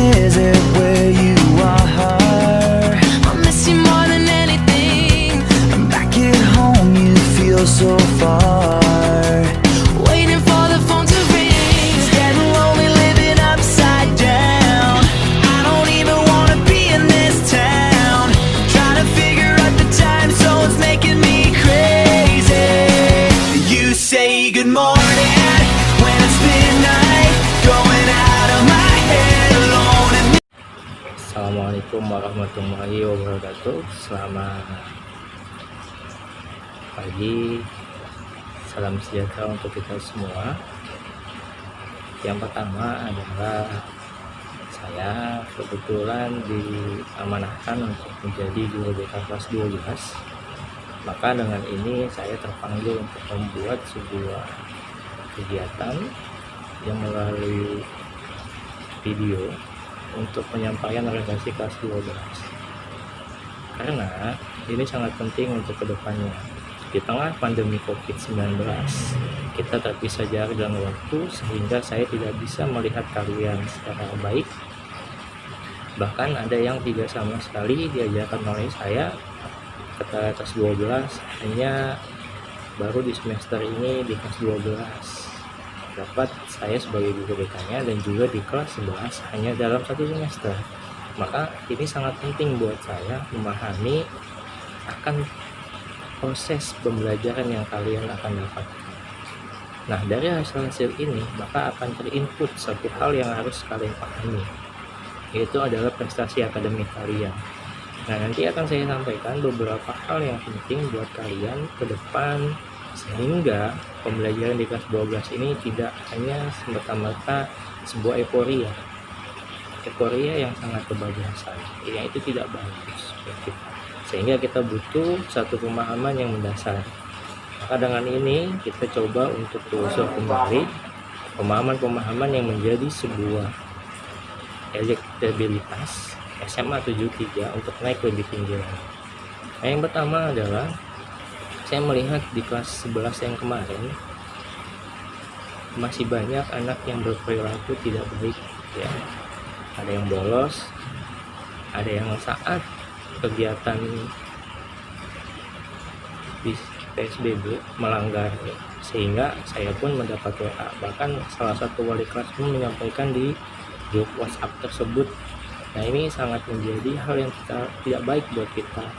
visit where you are. I miss you more than anything. Back at home you feel so far. Waiting for the phone to ring. It's getting lonely living upside down. I don't even wanna be in this town. Trying to figure out the time zones making me crazy. You say good morning when it's midnight, going out of my head alone and Assalamualaikum warahmatullahi wabarakatuh. Selamat pagi, salam sejahtera untuk kita semua. Yang pertama adalah saya kebetulan diamanahkan untuk menjadi guru BK kelas 12. Maka dengan ini saya terpanggil untuk membuat sebuah kegiatan yang melalui video untuk penyampaian orientasi kelas 12, karena ini sangat penting untuk kedepannya. Di tengah pandemi COVID-19 kita terpisah jarak dan waktu, sehingga saya tidak bisa melihat kalian secara baik. Bahkan ada yang tidak sama sekali diajarkan oleh saya ketika kelas 12, hanya baru di semester ini di kelas 12 dapat saya sebagai guru BK-nya, dan juga di kelas 11 hanya dalam satu semester. Maka ini sangat penting buat saya memahami akan proses pembelajaran yang kalian akan dapatkan. Nah, dari hasil ini maka akan terinput satu hal yang harus kalian pahami, yaitu adalah prestasi akademik kalian. Nah, nanti akan saya sampaikan beberapa hal yang penting buat kalian ke depan, sehingga pembelajaran di kelas 12 ini tidak hanya semata-mata sebuah euforia yang sangat kebablasan, yang itu tidak bagus buat kita, sehingga kita butuh satu pemahaman yang mendasar. Maka dengan ini kita coba untuk telusur kembali pemahaman-pemahaman yang menjadi sebuah elektabilitas SMA 73 untuk naik lebih tinggi lagi. Nah, yang pertama adalah saya melihat di kelas 11 yang kemarin masih banyak anak yang berperilaku tidak baik, ya. Ada yang bolos, ada yang saat kegiatan di PSBB melanggar, ya. Sehingga saya pun mendapat WA, bahkan salah satu wali kelas pun menyampaikan di grup WhatsApp tersebut. Nah, ini sangat menjadi hal yang tidak baik buat kita.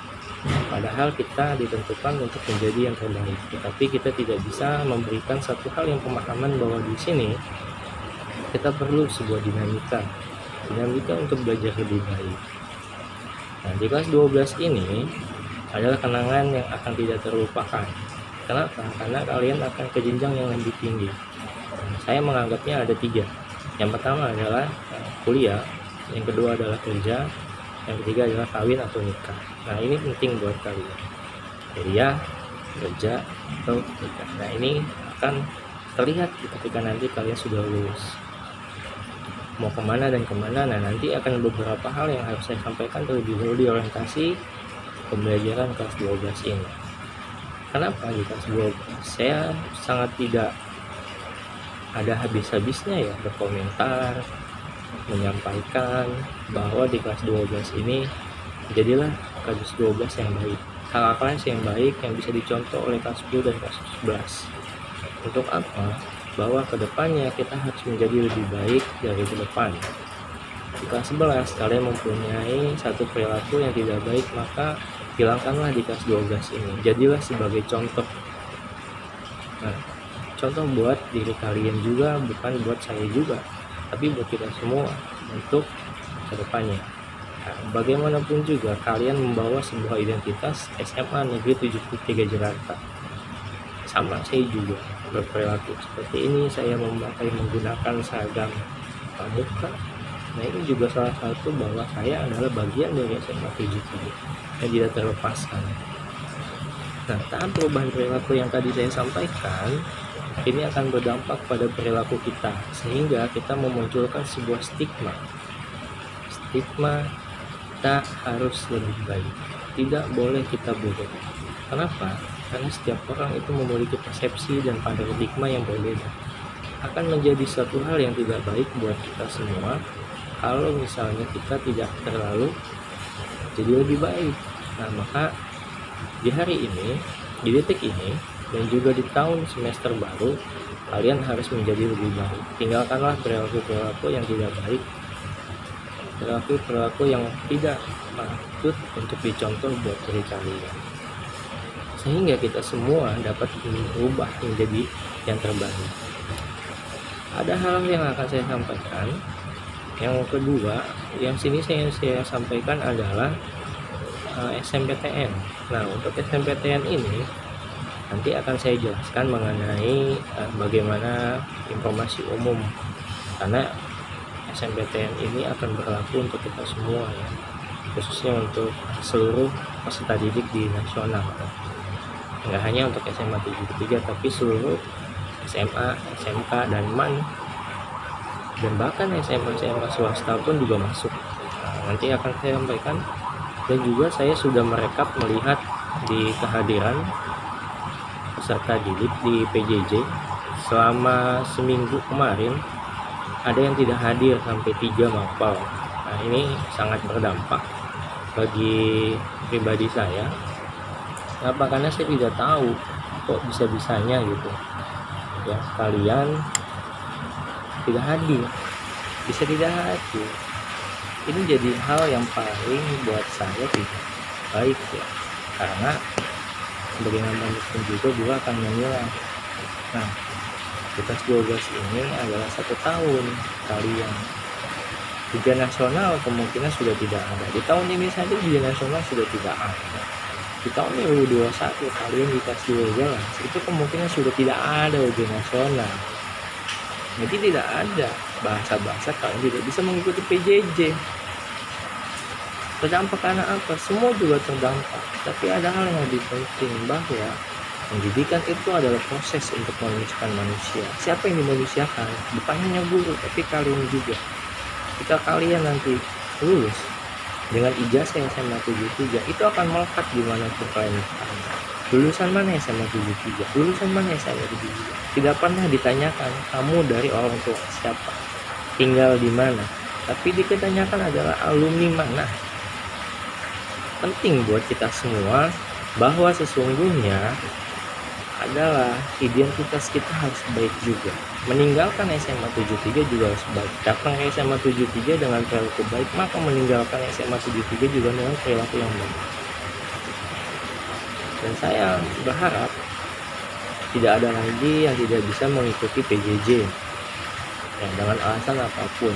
Padahal kita ditentukan untuk menjadi yang terbaik, tetapi kita tidak bisa memberikan satu hal yang pemahaman bahwa di sini kita perlu sebuah dinamika untuk belajar lebih baik. Nah, di kelas 12 ini adalah kenangan yang akan tidak terlupakan. Kenapa? Karena kalian akan ke jenjang yang lebih tinggi. Saya menganggapnya ada 3. Yang pertama adalah kuliah, yang kedua adalah kerja, yang ketiga adalah kawin atau nikah. Nah, ini penting buat kalian, kuliah, kerja, atau nikah. Nah, ini akan terlihat ketika nanti kalian sudah lulus mau kemana dan kemana. Nah, nanti akan beberapa hal yang harus saya sampaikan terlebih dahulu di orientasi pembelajaran kelas 12 ini. Kenapa di kelas 12 saya sangat tidak ada habis-habisnya ya berkomentar, menyampaikan bahwa di kelas 12 ini jadilah kelas 12 yang baik, kakak kelas yang baik yang bisa dicontoh oleh kelas 10 dan kelas 11. Untuk apa? Bahwa kedepannya kita harus menjadi lebih baik dari ke depan. Di kelas 11 kalian mempunyai satu perilaku yang tidak baik, maka hilangkanlah di kelas 12 ini, jadilah sebagai contoh. Nah, contoh buat diri kalian juga, bukan buat saya juga, tapi buat kita semua untuk kedepannya. Nah, bagaimanapun juga kalian membawa sebuah identitas SMA Negeri 73 Jakarta. Sama saya juga berperilaku seperti ini, saya menggunakan seragam pramuka. Nah, ini juga salah satu bahwa saya adalah bagian dari SMA 73 yang tidak terlepaskan. Nah, tahap perubahan perilaku yang tadi saya sampaikan ini akan berdampak pada perilaku kita, sehingga kita memunculkan sebuah stigma kita harus lebih baik, tidak boleh kita buruk. Kenapa? Karena setiap orang itu memiliki persepsi dan paradigma yang berbeda. Akan menjadi satu hal yang tidak baik buat kita semua kalau misalnya kita tidak terlalu jadi lebih baik. Nah, maka di hari ini, di detik ini, dan juga di tahun semester baru, kalian harus menjadi lebih baik. Tinggalkanlah perilaku-perilaku yang tidak baik, perilaku-perilaku yang tidak patut untuk dicontoh buat diri kalian, sehingga kita semua dapat berubah menjadi yang terbaik. Ada hal yang akan saya sampaikan. Yang kedua, yang sini saya sampaikan adalah SMPTN. Nah, untuk SMPTN ini nanti akan saya jelaskan mengenai bagaimana informasi umum, karena SMPTN ini akan berlaku untuk kita semua ya, khususnya untuk seluruh peserta didik di nasional. Nggak hanya untuk SMA 73, tapi seluruh SMA, SMK, dan MAN, dan bahkan SMA swasta pun juga masuk. Nah, nanti akan saya sampaikan. Dan juga saya sudah merekap melihat di kehadiran peserta didik di PJJ selama seminggu kemarin, ada yang tidak hadir sampai 3 mapel. Nah, ini sangat berdampak bagi pribadi saya. Kenapa? Karena saya tidak tahu kok bisa-bisanya gitu ya, kalian tidak hadir, bisa tidak hadir. Ini jadi hal yang paling buat saya tidak baik ya, karena bagaimanapun juga juga akan menilai. Nah, tugas 12 ini adalah 1 tahun kalian. Ujian nasional kemungkinan sudah tidak ada. Di tahun ini saja ujian nasional sudah tidak ada. Di tahun 2021 kalian dikasih 12, itu kemungkinan sudah tidak ada ujian nasional. Jadi tidak ada bahasa-bahasa kalian tidak bisa mengikuti PJJ. Terdampak karena apa? Semua juga terdampak. Tapi ada hal yang lebih penting, bahwa pendidikan itu adalah proses untuk memanusiakan manusia. Siapa yang dimanusiakan? Bukan hanya guru, tapi kalian juga. Jika kalian nanti lulus dengan ijazah SMA 73, itu akan melekat di mana pun kalian berada. Lulusan mana SMA 73? Lulusan mana SMA 73? Tidak pernah ditanyakan kamu dari orang tua siapa, tinggal di mana, tapi ditanyakan adalah alumni mana. Penting buat kita semua bahwa sesungguhnya adalah identitas kita harus baik juga. Meninggalkan SMA 73 juga harus baik. Datang ke SMA 73 dengan perilaku baik, maka meninggalkan SMA 73 juga dengan perilaku yang baik. Dan saya berharap tidak ada lagi yang tidak bisa mengikuti PJJ ya, dengan alasan apapun.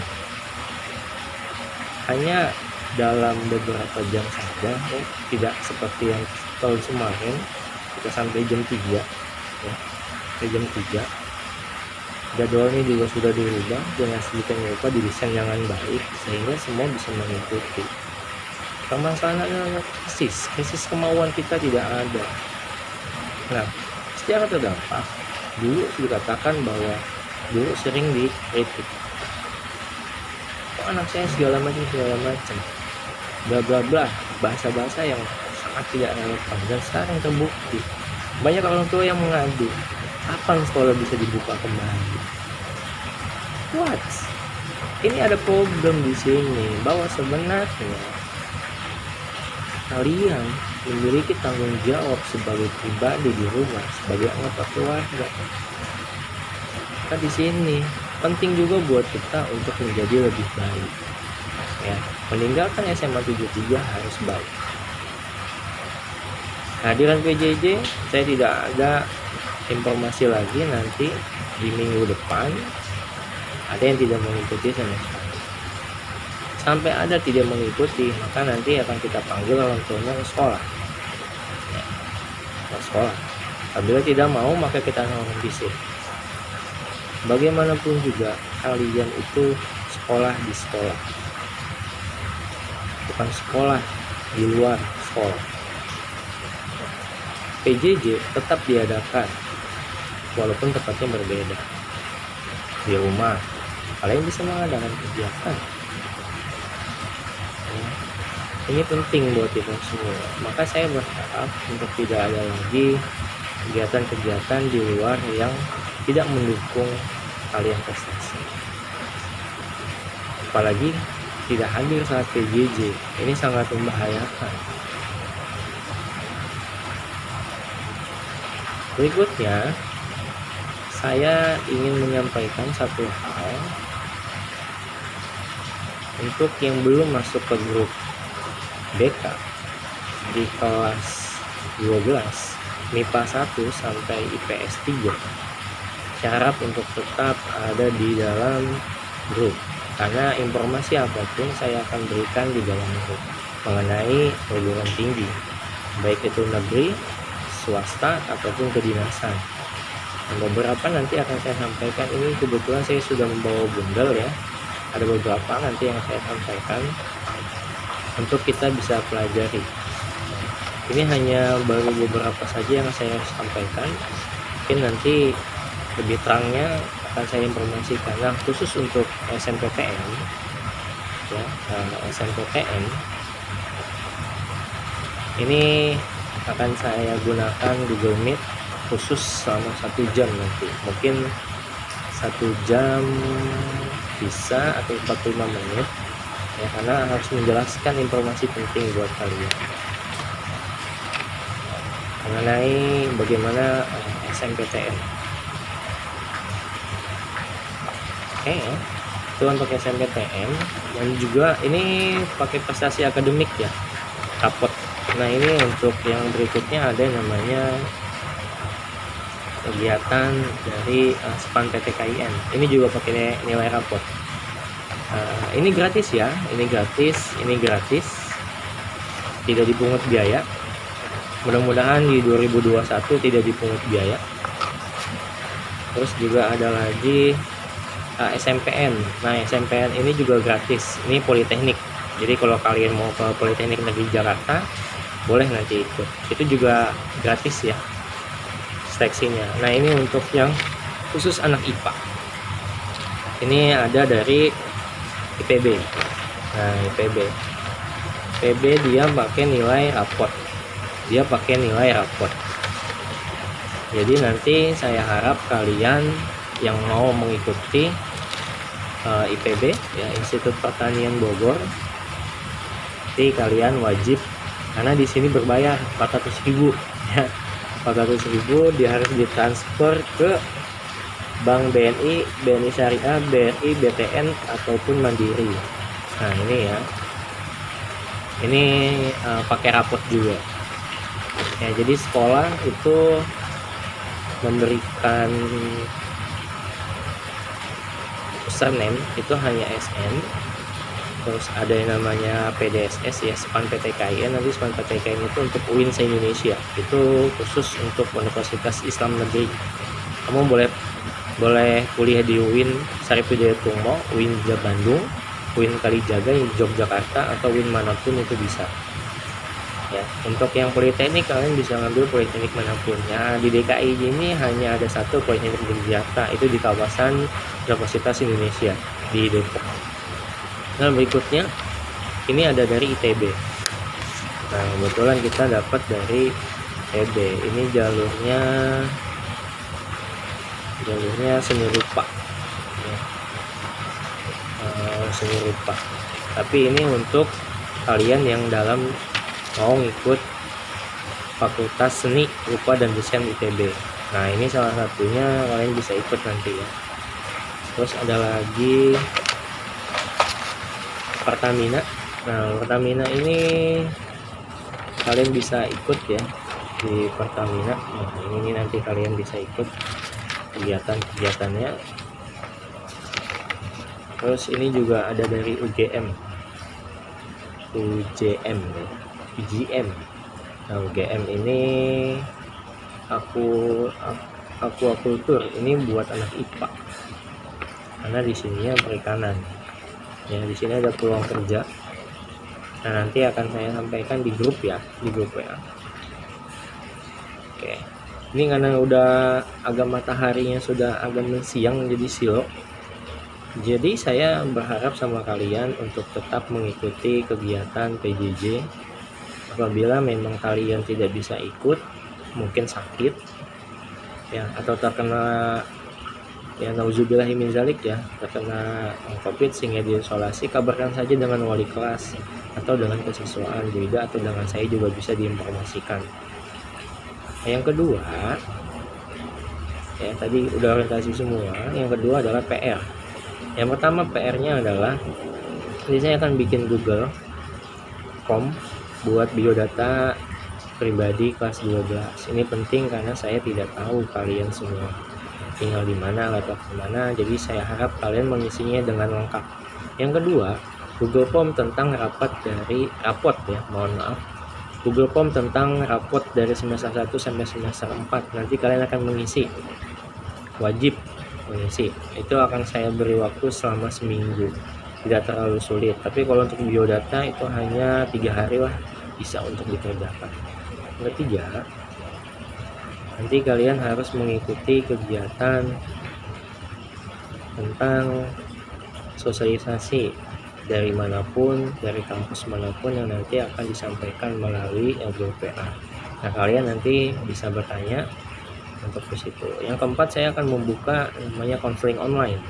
Hanya dalam beberapa jam saja ya, tidak seperti yang tahun kemarin kita sampai jam 3 ya, sampai jam 3. Jadwalnya juga sudah dirubah dengan sedemikian rupa, didesain dengan baik sehingga semua bisa mengikuti. Permasalahan adalah krisis kemauan kita tidak ada. Nah, secara terdampak dulu dikatakan bahwa dulu sering dikritik, kok anak saya segala macam bla bla bla, bahasa-bahasa yang sangat tidak relevan. Dan sekarang terbukti banyak orang tua yang mengadu, kapan sekolah bisa dibuka kembali. What? Ini ada problem di sini, bahwa sebenarnya kalian memiliki tanggung jawab sebagai pribadi di rumah, sebagai anggota keluarga. Maka di sini penting juga buat kita untuk menjadi lebih baik. Ya, meninggalkan SMA 73 harus baik. Kehadiran PJJ, saya tidak ada informasi lagi nanti di minggu depan ada yang tidak mengikuti sama sekali. Sampai ada tidak mengikuti, maka nanti akan kita panggil orang tuanya ke sekolah ya, ke sekolah. Apabila tidak mau, maka kita akan fisik. Bagaimanapun juga kalian itu sekolah di sekolah, bukan sekolah di luar sekolah. PJJ tetap diadakan walaupun tempatnya berbeda. Di rumah kalian bisa mengadakan kegiatan. Ini penting buat kita semua. Maka saya berharap untuk tidak ada lagi kegiatan-kegiatan di luar yang tidak mendukung kalian prestasi. Apalagi tidak hadir saat PJJ. Ini sangat membahayakan. Berikutnya, saya ingin menyampaikan satu hal untuk yang belum masuk ke grup BK di kelas 12 MIPA 1 sampai IPS 3. Syarat untuk tetap ada di dalam grup, karena informasi apapun saya akan berikan di dalam grup mengenai perguruan tinggi, baik itu negeri, swasta ataupun kedinasan. Dan beberapa nanti akan saya sampaikan. Ini kebetulan saya sudah membawa bundel ya, ada beberapa nanti yang saya sampaikan untuk kita bisa pelajari. Ini hanya baru beberapa saja yang saya sampaikan, mungkin nanti lebih terangnya akan saya informasikan. Nah, khusus untuk SNMPTN ya, SNMPTN ini akan saya gunakan Google Meet khusus selama 1 jam nanti, mungkin 1 jam bisa atau 45 menit ya, karena harus menjelaskan informasi penting buat kalian mengenai bagaimana SNMPTN. Oke ya, itu untuk SNMPTN. Dan juga ini pakai prestasi akademik ya, rapot. Nah, ini untuk yang berikutnya ada namanya kegiatan dari SPAN PTKIN. Ini juga pakai nilai rapot. Ini gratis ya, ini gratis, tidak dipungut biaya. Mudah-mudahan di 2021 tidak dipungut biaya. Terus juga ada lagi SMPN. Nah, SMPN ini juga gratis. Ini Politeknik. Jadi kalau kalian mau ke Politeknik Negeri Jakarta, boleh nanti ikut. Itu juga gratis ya seleksinya. Nah, ini untuk yang khusus anak IPA. Ini ada dari IPB. Nah, IPB dia pakai nilai raport. Jadi nanti saya harap kalian yang mau mengikuti IPB ya, Institut Pertanian Bogor, nanti kalian wajib, karena di sini berbayar 400.000 ya. 400.000 dia harus ditransfer ke Bank BNI, BNI Syariah, BRI, BTN ataupun Mandiri. Nah, ini ya. Ini pakai rapot juga. Ya, jadi sekolah itu memberikan username itu hanya SN. Terus ada yang namanya PDSS ya, SPAN PTKIN. Nanti SPAN PTKIN itu untuk UIN se-Indonesia, itu khusus untuk Universitas Islam Negeri. Kamu boleh kuliah di UIN Syarif Hidayatullah, UIN Bandung, UIN Kalijaga, Yogyakarta, atau UIN manapun itu bisa ya. Untuk yang Politeknik kalian bisa ngambil Politeknik manapun ya. Di DKI ini hanya ada satu Politeknik di Jakarta, itu di kawasan Universitas Indonesia di Depok. Nah, berikutnya ini ada dari ITB. Nah, kebetulan kita dapat dari ITB. Ini jalurnya seni rupa ya. Seni rupa. Tapi ini untuk kalian yang mau ngikut Fakultas Seni Rupa dan Desain ITB. Nah, ini salah satunya, kalian bisa ikut nanti ya. Terus ada lagi Pertamina. Nah, Pertamina ini kalian bisa ikut ya di Pertamina. Nah, ini nanti kalian bisa ikut kegiatannya. Terus ini juga ada dari UGM ya. UGM. Nah, UGM ini akuakultur. Ini buat anak IPA. Karena di sininya perikanan. Ya, di sini ada peluang kerja. Nah, nanti akan saya sampaikan di grup ya, di grup WA. Oke. Ini karena udah agak mataharinya sudah agak siang, jadi silo. Jadi saya berharap sama kalian untuk tetap mengikuti kegiatan PJJ. Apabila memang kalian tidak bisa ikut, mungkin sakit ya, atau terkena ya nauzubillahi min zalik ya terkena COVID sehingga diisolasi, kabarkan saja dengan wali kelas atau dengan kesiswaan juga atau dengan saya juga bisa diinformasikan. Yang kedua ya tadi udah orientasi semua. Yang kedua adalah PR. Yang pertama PR-nya adalah jadi saya akan bikin Google Form buat biodata pribadi kelas 12. Ini penting karena saya tidak tahu kalian semua tinggal di mana, laptop di mana, jadi saya harap kalian mengisinya dengan lengkap. Yang kedua, Google Form tentang Google Form tentang rapot dari semester 1 sampai semester 4. Nanti kalian akan mengisi, wajib mengisi. Itu akan saya beri waktu selama seminggu, tidak terlalu sulit. Tapi kalau untuk biodata itu hanya 3 hari lah bisa untuk dikerjakan. Yang ketiga, nanti kalian harus mengikuti kegiatan tentang sosialisasi dari manapun, dari kampus manapun yang nanti akan disampaikan melalui LGPA. Nah, kalian nanti bisa bertanya untuk ke situ. Yang keempat, saya akan membuka namanya konseling online.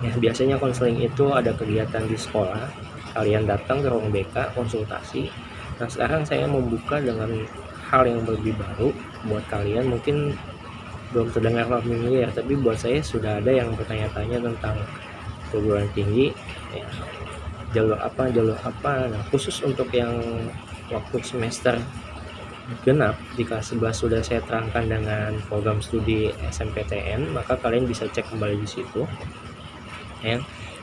Ya, biasanya konseling itu ada kegiatan di sekolah, kalian datang ke ruang BK konsultasi. Nah, sekarang saya membuka dengan hal yang lebih baru buat kalian, mungkin belum terdengar familiar, tapi buat saya sudah ada yang bertanya-tanya tentang perguruan tinggi ya, jalur apa. Nah, khusus untuk yang waktu semester genap di kelas 11 sudah saya terangkan dengan program studi SMPTN, maka kalian bisa cek kembali di situ ya.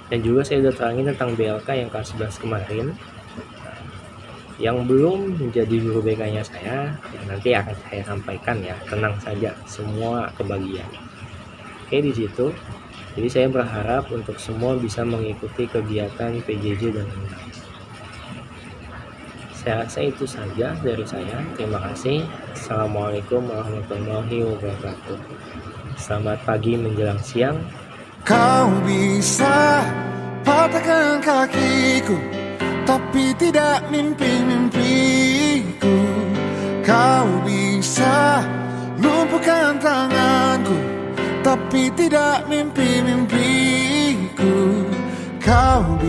Dan juga saya sudah terangin tentang BLK yang kelas 11 kemarin. Yang belum menjadi guru BK-nya saya, ya nanti akan saya sampaikan ya, tenang saja, semua kebagian. Oke, di situ. Jadi saya berharap untuk semua bisa mengikuti kegiatan PJJ dengan baik. Saya rasa itu saja dari saya. Terima kasih. Assalamualaikum warahmatullahi wabarakatuh. Selamat pagi menjelang siang. Kau bisa patahkan kakiku, tapi tidak mimpi-mimpiku. Kau bisa lumpuhkan tanganku, tapi tidak mimpi-mimpiku. Kau bisa